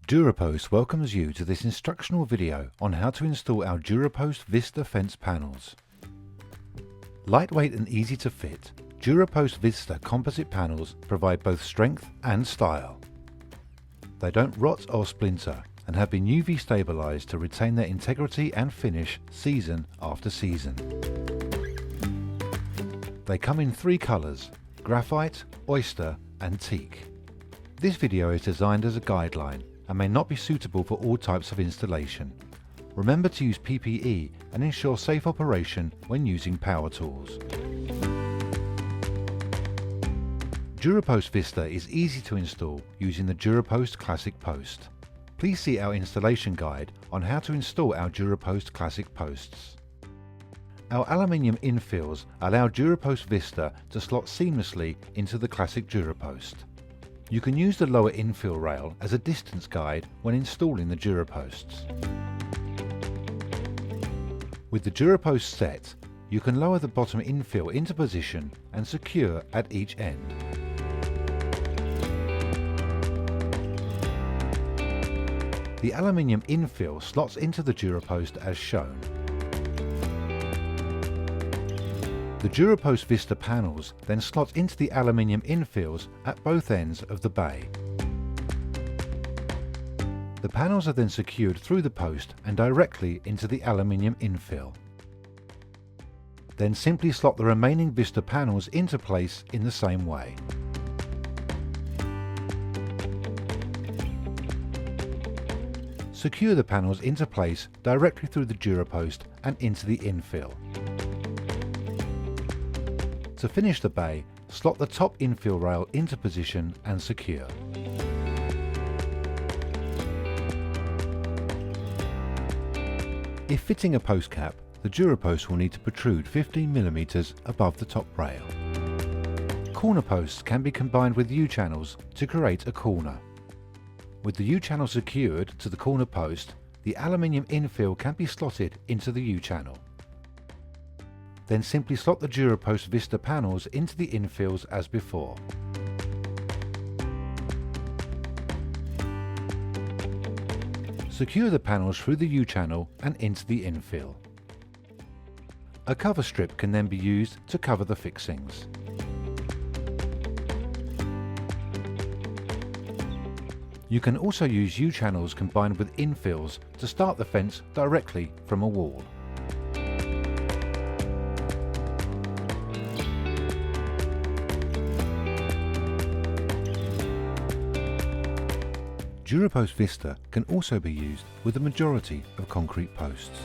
DuraPost welcomes you to this instructional video on how to install our DuraPost Vista fence panels. Lightweight and easy to fit, DuraPost Vista composite panels provide both strength and style. They don't rot or splinter and have been UV stabilized to retain their integrity and finish season after season. They come in 3 colors: graphite, oyster and teak. This video is designed as a guideline and may not be suitable for all types of installation. Remember to use PPE and ensure safe operation when using power tools. DuraPost Vista is easy to install using the DuraPost Classic Post. Please see our installation guide on how to install our DuraPost Classic Posts. Our aluminium infills allow DuraPost Vista to slot seamlessly into the Classic DuraPost. You can use the lower infill rail as a distance guide when installing the DuraPosts. With the DuraPost set, you can lower the bottom infill into position and secure at each end. The aluminium infill slots into the DuraPost as shown. The DuraPost Vista panels then slot into the aluminium infills at both ends of the bay. The panels are then secured through the post and directly into the aluminium infill. Then simply slot the remaining Vista panels into place in the same way. Secure the panels into place directly through the DuraPost and into the infill. To finish the bay, slot the top infill rail into position and secure. If fitting a post cap, the DuraPost will need to protrude 15 mm above the top rail. Corner posts can be combined with U-channels to create a corner. With the U-channel secured to the corner post, the aluminium infill can be slotted into the U-channel. Then simply slot the DuraPost Vista panels into the infills as before. Secure the panels through the U-channel and into the infill. A cover strip can then be used to cover the fixings. You can also use U-channels combined with infills to start the fence directly from a wall. DuraPost Vista can also be used with the majority of concrete posts.